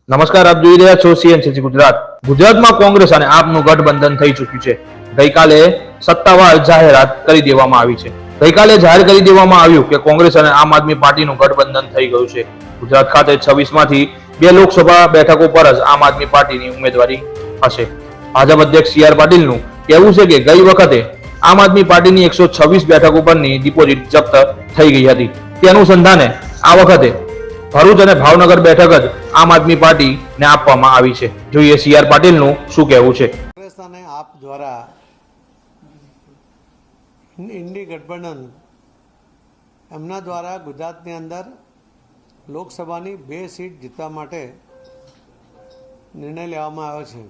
નમસ્કાર, આપ જોઈ રહ્યા છો સીએનસીસી ગુજરાત. ગુજરાતમાં કોંગ્રેસ અને આપનું ગઠબંધન થઈ ચૂક્યું છે. ગઈકાલે સત્તાવાર જાહેરાત કરી દેવામાં આવી છે. ગઈકાલે જાહેર કરી દેવામાં આવ્યું કે કોંગ્રેસ અને આમ આદમી પાર્ટીનું ગઠબંધન થઈ ગયું છે. ગુજરાત ખાતે 26 માંથી 2 લોકસભા બેઠકો પર જ આમ આદમી પાર્ટીની ઉમેદવારી હશે. ભાજપ અધ્યક્ષ સી આર પાટીલનું કહેવું છે કે ગઈ વખતે આમ આદમી પાર્ટીની 126 બેઠકો પરની ડિપોઝિટ જપ્ત થઈ ગઈ હતી. તે અનુસંધાને આ વખતે ભરૂચ અને ભાવનગર બેઠક જ આમ આદમી પાર્ટીને આપવામાં આવી છે. જોઈએ સી આર પાટીલનું શું કહેવું છે. કોંગ્રેસ અને આપ દ્વારા ઇન્ડી ગઠબંધન એમના દ્વારા ગુજરાતની અંદર લોકસભાની 2 સીટ જીતવા માટે નિર્ણય લેવામાં આવ્યો છે.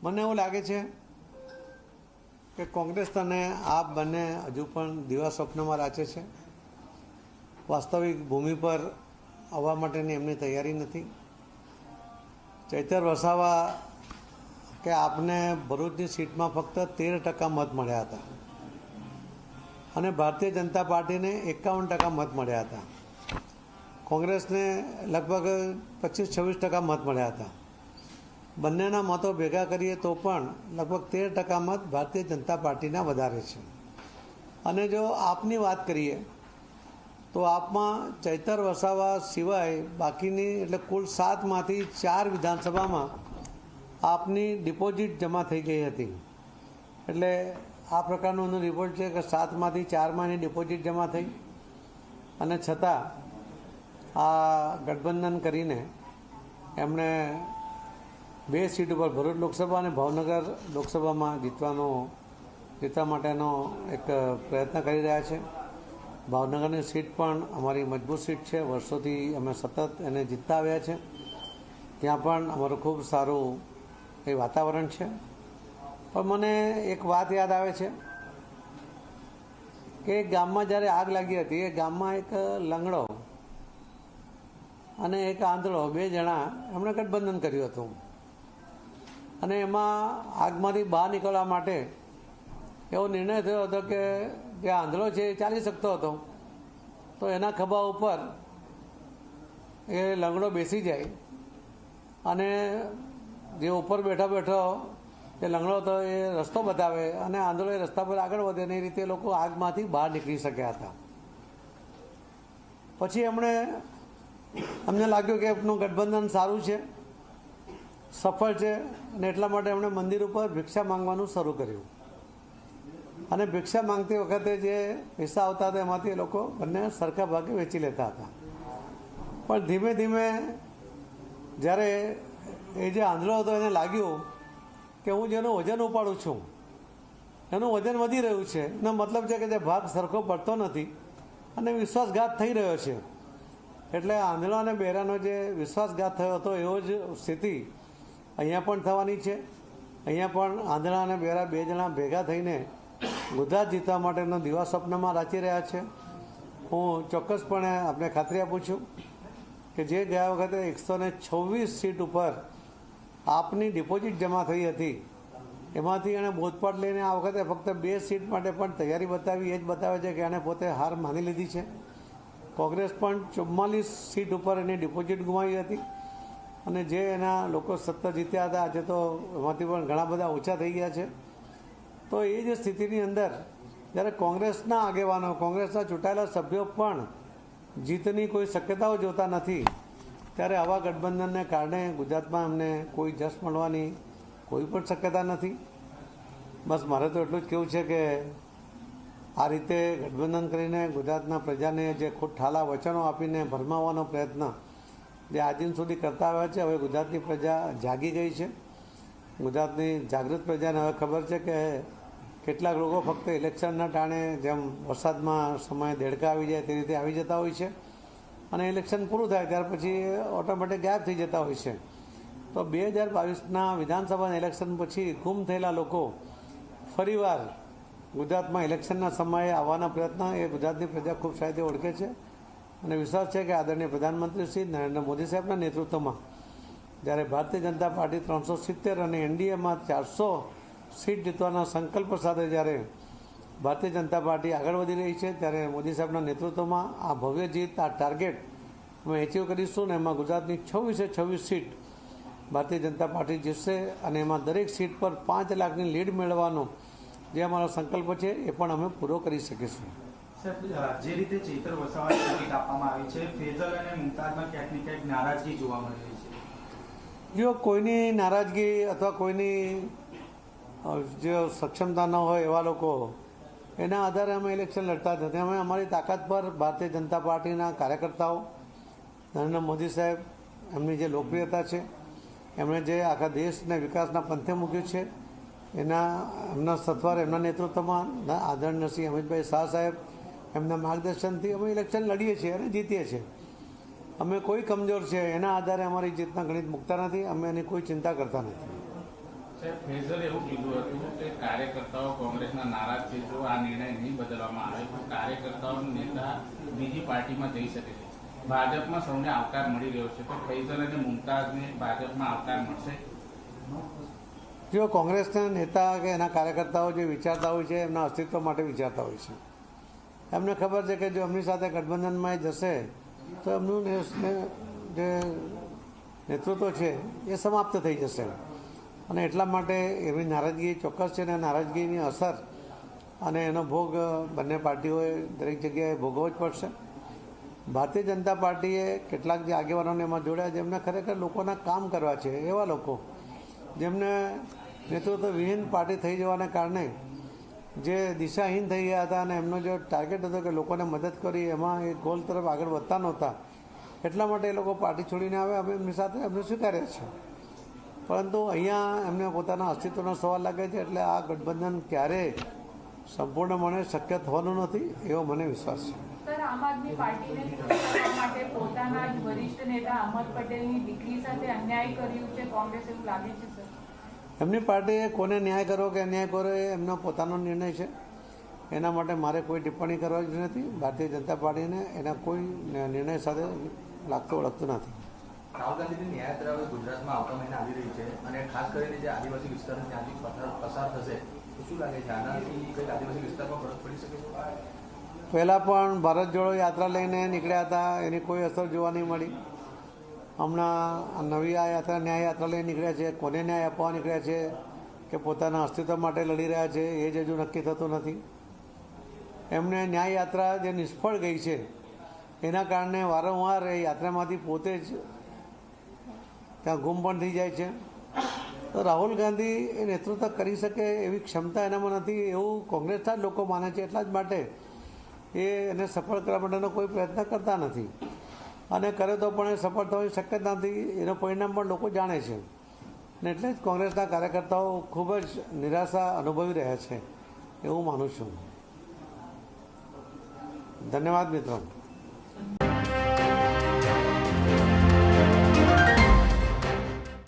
મને એવું લાગે છે કે કોંગ્રેસ અને આપ બંને હજુ પણ દિવા સ્વપ્નમાં રાચે છે. વાસ્તવિક ભૂમિ પર આવવા માટેની એમની તૈયારી નથી. ચૈતર વસાવા કે આપને ભરૂચની સીટમાં ફક્ત 13% મત મળ્યા હતા અને ભારતીય જનતા પાર્ટીને 51% મત મળ્યા હતા. કોંગ્રેસને લગભગ 25-26% મત મળ્યા હતા. બંનેના મતો ભેગા કરીએ તો પણ લગભગ 13% મત ભારતીય જનતા પાર્ટીના વધારે છે. અને જો આપની વાત કરીએ તો આપમાં ચૈતર વસાવા સિવાય બાકીની એટલે કુલ 7માંથી 4 વિધાનસભામાં આપની ડિપોઝિટ જમા થઈ ગઈ હતી. એટલે આ પ્રકારનું રિપોર્ટ છે કે 7માંથી 4માં એની ડિપોઝિટ જમા થઈ અને છતાં આ ગઠબંધન કરીને એમણે 2 સીટ ઉપર ભરૂચ લોકસભા અને ભાવનગર લોકસભામાં જીતવા માટેનો એક પ્રયત્ન કરી રહ્યા છે. ભાવનગરની સીટ પણ અમારી મજબૂત સીટ છે. વર્ષોથી અમે સતત એને જીતતા આવ્યા છે. ત્યાં પણ અમારું ખૂબ સારું એ વાતાવરણ છે. પણ મને એક વાત યાદ આવે છે કે એક ગામમાં જ્યારે આગ લાગી હતી એ ગામમાં એક લંગડો અને એક આંધળો 2 જણા એમણે ગઠબંધન કર્યું હતું અને એમાં આગમાંથી બહાર નીકળવા માટે એવો નિર્ણય થયો હતો કે જે આંધળો છે એ ચાલી શકતો હતો તો એના ખભા ઉપર એ લંગડો બેસી જાય અને જે ઉપર બેઠો જે લંગડો હતો એ રસ્તો બતાવે અને આંધળો એ રસ્તા પર આગળ વધે ને એ રીતે લોકો આગમાંથી બહાર નીકળી શક્યા હતા. પછી અમને લાગ્યું કે એમનું ગઠબંધન સારું છે, સફળ છે અને એટલા માટે એમણે મંદિર ઉપર ભિક્ષા માંગવાનું શરૂ કર્યું અને ભિક્ષા માંગતી વખતે જે પૈસા આવતા હતા એમાંથી એ લોકો બંને સરખા ભાગે વેચી લેતા હતા. પણ ધીમે ધીમે જ્યારે એ જે આંધળો હતો એને લાગ્યું કે હું જેનું વજન ઉપાડું છું એનું વજન વધી રહ્યું છે, એનો મતલબ છે કે જે ભાગ સરખો પડતો નથી અને વિશ્વાસઘાત થઈ રહ્યો છે. એટલે આંધળા અને બહેરાનો જે વિશ્વાસઘાત થયો હતો એવો જ સ્થિતિ અહીંયા પણ થવાની છે. અહીંયા પણ આંધળા અને બહેરા 2 જણા ભેગા થઈને ગુજરાત જીતવા માટેનો દિવા સ્વપ્નમાં રાચી રહ્યા છે. હું ચોક્કસપણે આપને ખાતરી આપું છું કે જે ગયા વખતે 126 સીટ ઉપર આપની ડિપોઝિટ જમા થઈ હતી એમાંથી એણે બોધપાઠ લઈને આ વખતે ફક્ત 2 સીટ માટે પણ તૈયારી બતાવી. એ જ બતાવે છે કે એણે પોતે હાર માની લીધી છે. કોંગ્રેસ પણ 44 સીટ ઉપર એની ડિપોઝિટ ગુમાવી હતી અને જે એના લોકો સત્તા જીત્યા હતા આજે તો એમાંથી પણ ઘણા બધા ઓછા થઈ ગયા છે. તો એ જ સ્થિતિની અંદર જ્યારે કોંગ્રેસના આગેવાનો, કોંગ્રેસના ચૂંટાયેલા સભ્યો પણ જીતની કોઈ શક્યતાઓ જોતા નથી ત્યારે આવા ગઠબંધનને કારણે ગુજરાતમાં અમને કોઈ જશ મળવાની કોઈ પણ શક્યતા નથી. બસ મારે તો એટલું જ કહેવું છે કે આ રીતે ગઠબંધન કરીને ગુજરાતના પ્રજાને જે ખોટ ઠાલા વચનો આપીને ભરમાવવાનો પ્રયત્ન જે આજિન સુધી કરતા આવ્યા છે, હવે ગુજરાતની પ્રજા જાગી ગઈ છે. ગુજરાતની જાગૃત પ્રજાને હવે ખબર છે કે કેટલાક લોકો ફક્ત ઇલેક્શનના ટાણે જેમ વરસાદમાં સમયે દેડકા આવી જાય તે રીતે આવી જતા હોય છે અને ઇલેક્શન પૂરું થાય ત્યાર પછી ઓટોમેટિક ગાયબ થઈ જતા હોય છે. તો 2022ના વિધાનસભાના ઇલેક્શન પછી ગુમ થયેલા લોકો ફરીવાર ગુજરાતમાં ઇલેક્શનના સમયે આવવાના પ્રયત્ન એ ગુજરાતની પ્રજા ખૂબ સારી રીતે ઓળખે છે અને વિશ્વાસ છે કે આદરણીય પ્રધાનમંત્રી શ્રી નરેન્દ્ર મોદી સાહેબના નેતૃત્વમાં જ્યારે ભારતીય જનતા પાર્ટી 370 અને એનડીએમાં 400 સીટ જીતવાના સંકલ્પ સાથે જ્યારે ભારતીય જનતા પાર્ટી આગળ વધી રહી છે ત્યારે મોદી સાહેબના નેતૃત્વમાં આ ભવ્ય જીત, આ ટાર્ગેટ અમે એચીવ કરીશું ને એમાં ગુજરાતની 26 સીટ ભારતીય જનતા પાર્ટી જીતશે અને એમાં દરેક સીટ પર 5 લાખની લીડ મેળવવાનો જે અમારો સંકલ્પ છે એ પણ અમે પૂરો કરી શકીશું. જે રીતે ચેતર વસાવાની ટિકિટ આપવામાં આવી છે, ફેઝલ અને મુમતાઝમાં ક્યાંક ને ક્યાંક નારાજગી જોવા મળી રહી છે. જો કોઈની નારાજગી અથવા કોઈની જે સક્ષમતા ન હોય એવા લોકો એના આધારે અમે ઇલેક્શન લડતા જ નથી. અમે અમારી તાકાત પર ભારતીય જનતા પાર્ટીના કાર્યકર્તાઓ, નરેન્દ્ર મોદી સાહેબ, એમની જે લોકપ્રિયતા છે, એમણે જે આખા દેશને વિકાસના પંથે મૂક્યું છે, એમના સત્વર, એમના નેતૃત્વમાં આદરણીય શ્રી અમિતભાઈ શાહ સાહેબ, એમના માર્ગદર્શનથી અમે ઇલેક્શન લડીએ છીએ અને જીતીએ છીએ. અમે કોઈ કમજોર છે એના આધારે અમારી જીતના ગણિત મૂકતા નથી. અમે એની કોઈ ચિંતા કરતા નથી. સાહેબ, ફેઝલે એવું કીધું હતું કે કાર્યકર્તાઓ કોંગ્રેસના નારાજ છે, જો આ નિર્ણય નહીં બદલવામાં આવે તો કાર્યકર્તાઓ નેતા બીજી પાર્ટીમાં જઈ શકે છે. ભાજપમાં સૌને આવકાર મળી રહ્યો છે, તો ફૈઝલ અને મુમતાઝને ભાજપમાં આવકાર મળશે? જો કોંગ્રેસના નેતા કે એના કાર્યકર્તાઓ જે વિચારતા હોય છે એમના અસ્તિત્વ માટે વિચારતા હોય છે. એમને ખબર છે કે જો એમની સાથે ગઠબંધનમાં એ જશે તો એમનું જે નેતૃત્વ છે એ સમાપ્ત થઈ જશે અને એટલા માટે એમની નારાજગી ચોક્કસ છે અને નારાજગીની અસર અને એનો ભોગ બંને પાર્ટીઓએ દરેક જગ્યાએ ભોગવવો જ પડશે. ભારતીય જનતા પાર્ટીએ કેટલાક જે આગેવાનોને એમાં જોડ્યા જેમને ખરેખર લોકોના કામ કરવા છે, એવા લોકો જેમને નેતૃત્વ વિહીન પાર્ટી થઈ જવાને કારણે જે દિશાહીન થઈ ગયા હતા અને એમનો જે ટાર્ગેટ હતો કે લોકોને મદદ કરી એમાં એ ગોલ તરફ આગળ વધતા નહોતા, એટલા માટે એ લોકો પાર્ટી છોડીને આવે. અમે એમની સાથે એમને સ્વીકાર્યા છે, પરંતુ અહીંયા એમને પોતાના અસ્તિત્વનો સવાલ લાગે છે. એટલે આ ગઠબંધન ક્યારેય સંપૂર્ણપણે શક્ય થવાનું નથી એવો મને વિશ્વાસ છે. સર, આમ આદમી પાર્ટીને કરવા માટે પોતાના જ વરિષ્ઠ નેતા અહમદ પટેલની દીકરી સાથે અન્યાય કર્યું છે કોંગ્રેસ, એવું લાગે છે સર? એમની પાર્ટીએ કોને ન્યાય કરવો કે અન્યાય કરવો એ એમનો પોતાનો નિર્ણય છે. એના માટે મારે કોઈ ટિપ્પણી કરવાની નથી. ભારતીય જનતા પાર્ટીને એના કોઈ નિર્ણય સાથે લાગતું ઓળખતું નથી. રાહુલ ગાંધીની ન્યાયયાત્રા ગુજરાતમાં આવતા મહિને આવી રહી છે અને ખાસ કરીને જે આદિવાસી વિસ્તારો ત્યાંથી પસાર થશે તો શું લાગે છે આનાથી કંઈક આદિવાસી વિસ્તારમાં ફરક પડી શકે છે? પહેલાં પણ ભારત જોડો યાત્રા લઈને નીકળ્યા હતા, એની કોઈ અસર જોવા નહીં મળી. હમણાં નવી આ યાત્રા ન્યાય યાત્રા લઈને નીકળ્યા છે. કોને ન્યાય આપવા નીકળ્યા છે કે પોતાના અસ્તિત્વ માટે લડી રહ્યા છે એ જ હજુ નક્કી થતું નથી. એમને ન્યાય યાત્રા જે નિષ્ફળ ગઈ છે એના કારણે વારંવાર એ યાત્રામાંથી પોતે જ ત્યાં ગુમ પણ થઈ જાય છે. તો રાહુલ ગાંધી એ નેતૃત્વ કરી શકે એવી ક્ષમતા એનામાં નથી એવું કોંગ્રેસના જ લોકો માને છે. એટલા જ માટે એ એને સફળ કરવા માટેનો કોઈ પ્રયત્ન કરતા નથી અને કરે તો પણ એ સફળ થવાની શક્યતા નથી. એનું પરિણામ પણ લોકો જાણે છે અને એટલે જ કોંગ્રેસના કાર્યકર્તાઓ ખૂબ જ નિરાશા અનુભવી રહ્યા છે એવું માનું છું. ધન્યવાદ મિત્રો.